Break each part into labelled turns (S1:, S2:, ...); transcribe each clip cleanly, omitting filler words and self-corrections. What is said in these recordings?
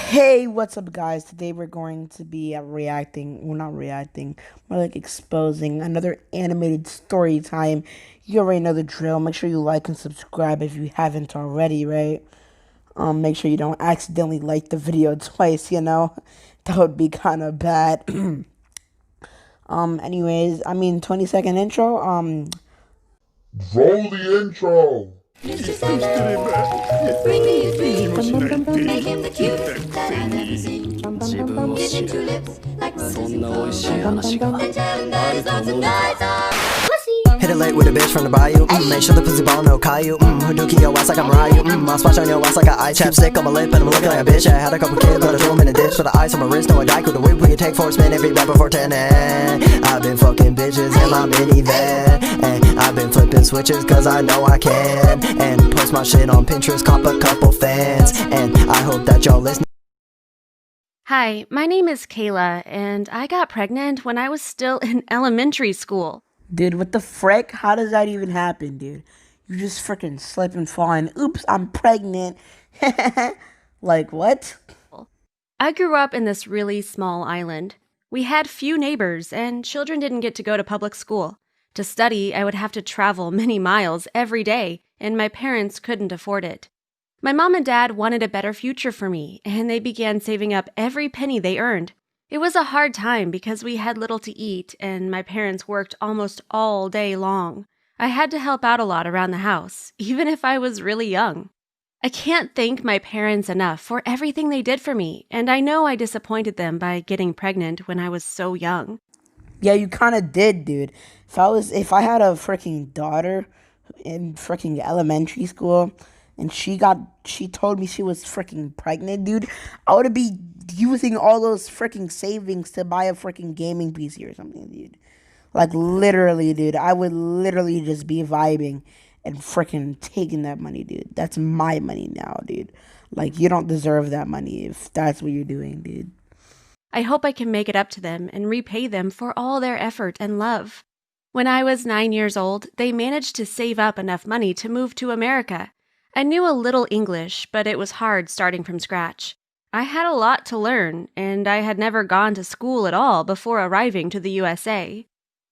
S1: Hey, what's up, guys? Today we're going to be not reacting, more like exposing another animated story time. You already know the drill. Make sure you like and subscribe if you haven't already, right? Make sure you don't accidentally like the video twice. That would be kind of bad. Anyways, 20-second intro.
S2: Roll the intro!
S3: Bring me a dream. Make him the cutest that I've ever seen. Give him two lips like roses and flowers. And tell him that his lots of guys are pussy.
S4: Hit it late with a bitch from the bayou. Make sure the pussy ball no Caillou. Hadouken your ass like I'm Ryu. I'll splash on your ass like an eye chapstick on my lip, and I'm looking like a bitch. I had a couple kids, but I threw them in a ditch. For the ice on my wrist, no a dyke with a whip. We can take four spin every rap before 10. I've been fucking bitches in my minivan, and I've been flipping switches cause I know I can. And post my shit on Pinterest, cop a couple fans. And I hope that y'all listen.
S5: Hi, my name is Kayla, and I got pregnant when I was still in elementary school.
S1: Dude, what the frick? How does that even happen, dude? You just freaking slip and fall and oops, I'm pregnant. Like, what?
S5: I grew up in this really small island. We had few neighbors, and children didn't get to go to public school. To study, I would have to travel many miles every day, and my parents couldn't afford it. My mom and dad wanted a better future for me, and they began saving up every penny they earned. It was a hard time because we had little to eat, and my parents worked almost all day long. I had to help out a lot around the house, even if I was really young. I can't thank my parents enough for everything they did for me, and I know I disappointed them by getting pregnant when I was so young.
S1: Yeah, you kind of did, dude. If I had a freaking daughter in freaking elementary school, and she told me she was freaking pregnant, dude, I would be using all those freaking savings to buy a freaking gaming PC or something, dude. Like literally, dude, I would literally just be vibing and freaking taking that money, dude. That's my money now, dude. Like you don't deserve that money if that's what you're doing, dude.
S5: I hope I can make it up to them and repay them for all their effort and love. When I was 9 years old, they managed to save up enough money to move to America. I knew a little English, but it was hard starting from scratch. I had a lot to learn, and I had never gone to school at all before arriving to the USA.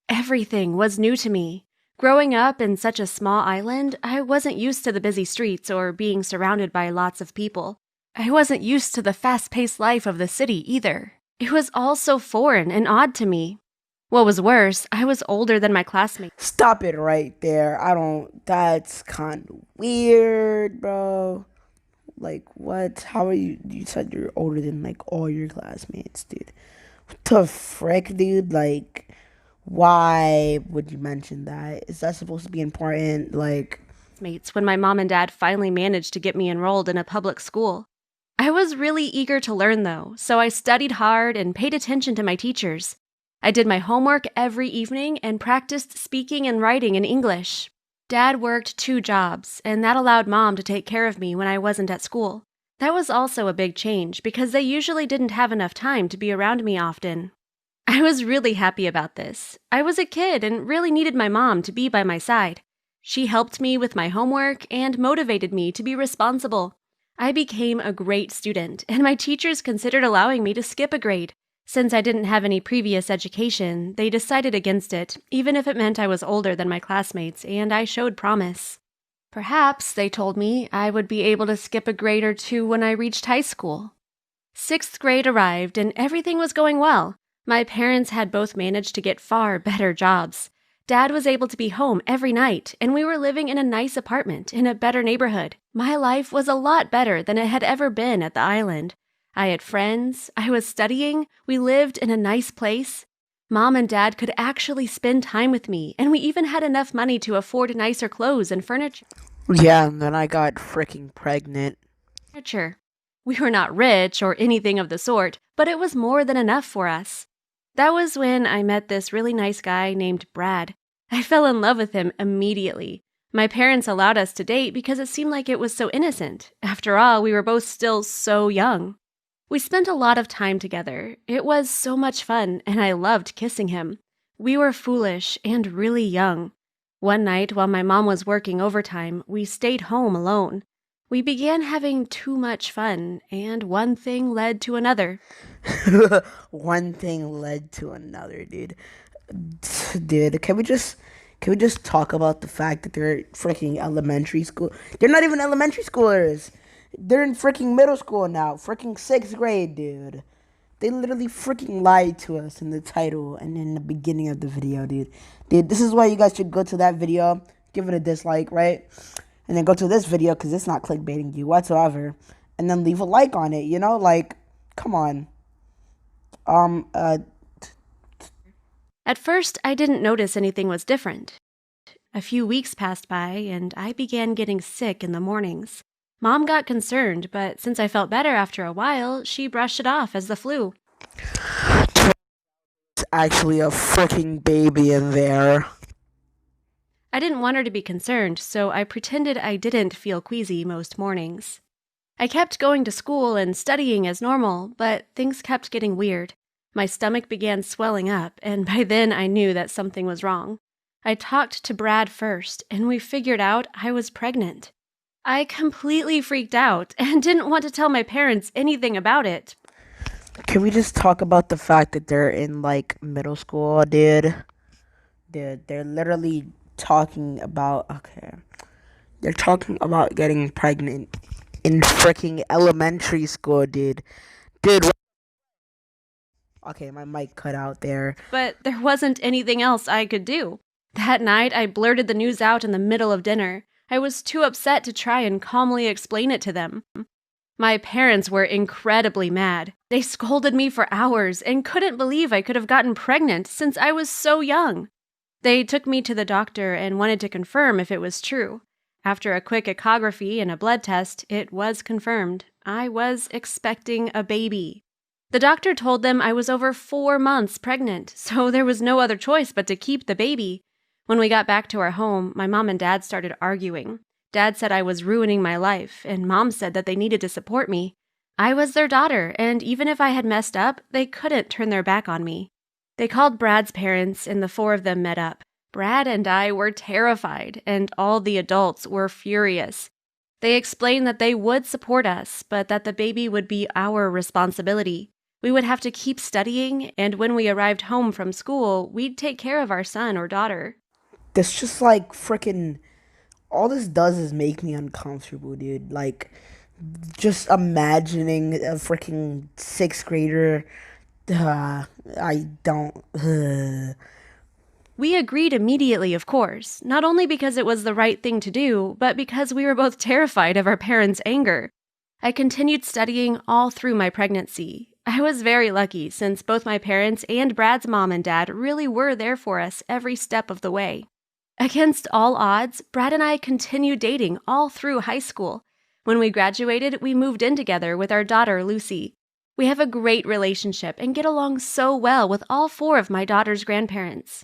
S5: Everything was new to me. Growing up in such a small island, I wasn't used to the busy streets or being surrounded by lots of people. I wasn't used to the fast-paced life of the city either. It was all so foreign and odd to me. What was worse, I was older than my classmates.
S1: Stop it right there. That's kind of weird, bro. Like, what? How are you? You said you're older than, like, all your classmates, dude. What the frick, dude? Like, why would you mention that? Is that supposed to be important? Like,
S5: When my mom and dad finally managed to get me enrolled in a public school. I was really eager to learn, though, so I studied hard and paid attention to my teachers. I did my homework every evening and practiced speaking and writing in English. Dad worked 2 jobs, and that allowed Mom to take care of me when I wasn't at school. That was also a big change because they usually didn't have enough time to be around me often. I was really happy about this. I was a kid and really needed my mom to be by my side. She helped me with my homework and motivated me to be responsible. I became a great student, and my teachers considered allowing me to skip a grade. Since I didn't have any previous education, they decided against it, even if it meant I was older than my classmates and I showed promise. Perhaps, they told me, I would be able to skip a grade or 2 when I reached high school. 6th grade arrived, and everything was going well. My parents had both managed to get far better jobs. Dad was able to be home every night, and we were living in a nice apartment in a better neighborhood. My life was a lot better than it had ever been at the island. I had friends, I was studying, we lived in a nice place. Mom and Dad could actually spend time with me, and we even had enough money to afford nicer clothes and furniture.
S1: yeah, and then I got freaking pregnant.
S5: We were not rich or anything of the sort, but it was more than enough for us. That was when I met this really nice guy named Brad. I fell in love with him immediately. My parents allowed us to date because it seemed like it was so innocent. After all, we were both still so young. We spent a lot of time together. It was so much fun, and I loved kissing him. We were foolish and really young. One night, while my mom was working overtime, we stayed home alone. We began having too much fun, and one thing led to another.
S1: One thing led to another, dude. Dude, can we just talk about the fact that they're freaking elementary school? They're not even elementary schoolers. They're in freaking middle school now. Freaking sixth grade, dude. They literally freaking lied to us in the title and in the beginning of the video, dude. Dude, this is why you guys should go to that video, give it a dislike, right? And then go to this video because it's not clickbaiting you whatsoever. And then leave a like on it, you know? Like, come on. Um, uh,
S5: At first, I didn't notice anything was different. A few weeks passed by, and I began getting sick in the mornings. Mom got concerned, but since I felt better after a while, she brushed it off as the flu.
S1: it's actually a freaking baby in there.
S5: I didn't want her to be concerned, so I pretended I didn't feel queasy most mornings. I kept going to school and studying as normal, but things kept getting weird. My stomach began swelling up, and by then I knew that something was wrong. I talked to Brad first, and we figured out I was pregnant. I completely freaked out and didn't want to tell my parents anything about it.
S1: Can we just talk about the fact that they're in like middle school, dude? Dude, they're literally talking about they're talking about getting pregnant in freaking elementary school, dude. Dude, okay, my mic cut out there.
S5: But there wasn't anything else I could do. That night, I blurted the news out in the middle of dinner. I was too upset to try and calmly explain it to them. My parents were incredibly mad. They scolded me for hours and couldn't believe I could have gotten pregnant since I was so young. They took me to the doctor and wanted to confirm if it was true. After a quick echography and a blood test, it was confirmed. I was expecting a baby. The doctor told them I was over 4 months pregnant, so there was no other choice but to keep the baby. When we got back to our home, my mom and dad started arguing. Dad said I was ruining my life, and Mom said that they needed to support me. I was their daughter, and even if I had messed up, they couldn't turn their back on me. They called Brad's parents, and the four of them met up. Brad and I were terrified, and all the adults were furious. They explained that they would support us, but that the baby would be our responsibility. We would have to keep studying, and when we arrived home from school, we'd take care of our son or daughter.
S1: This just like freaking all this does is make me uncomfortable, dude. Like just imagining a freaking sixth grader. I don't.
S5: We agreed immediately, of course, not only because it was the right thing to do, but because we were both terrified of our parents' anger. I continued studying all through my pregnancy. I was very lucky since both my parents and Brad's mom and dad really were there for us every step of the way. Against all odds, Brad and I continued dating all through high school. When we graduated, we moved in together with our daughter, Lucy. We have a great relationship and get along so well with all four of my daughter's grandparents.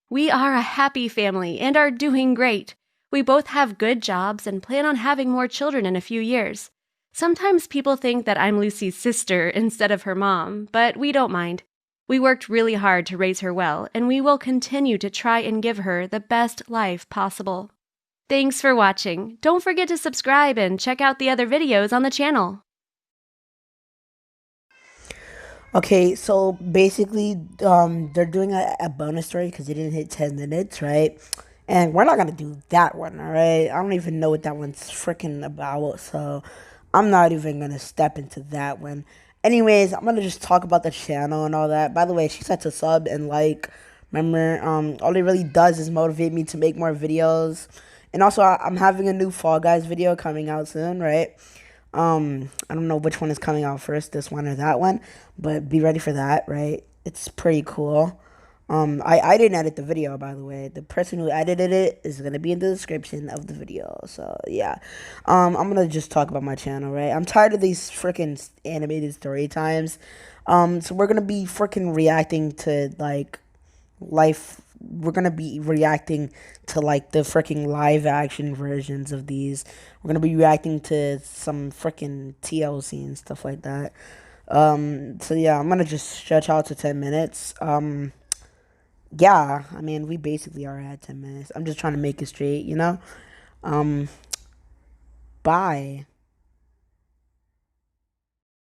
S5: We are a happy family and are doing great. We both have good jobs and plan on having more children in a few years. Sometimes people think that I'm Lucy's sister instead of her mom, but we don't mind. We worked really hard to raise her well, and we will continue to try and give her the best life possible. Thanks for watching. Don't forget to subscribe and check out the other videos on the channel.
S1: Okay, so basically, they're doing a bonus story because they didn't hit 10 minutes, right? And we're not gonna do that one, all right? I don't even know what that one's freaking about, so I'm not even gonna step into that one. Anyways, I'm gonna just talk about the channel and all that. By the way, she said to sub and like. Remember, all it really does is motivate me to make more videos. And also, I'm having a new Fall Guys video coming out soon, right? I don't know which one is coming out first, this one or that one, but be ready for that, right? It's pretty cool. I didn't edit the video, by the way. The person who edited it is gonna be in the description of the video. So yeah, I'm gonna just talk about my channel, right? I'm tired of these freaking animated story times. So we're gonna be freaking reacting to like life. We're gonna be reacting to like the freaking live action versions of these. We're gonna be reacting to some freaking TLC and stuff like that. So yeah, I'm gonna just stretch out to 10 minutes. Yeah, I mean, we basically are at 10 minutes. I'm just trying to make it straight, you know? Bye.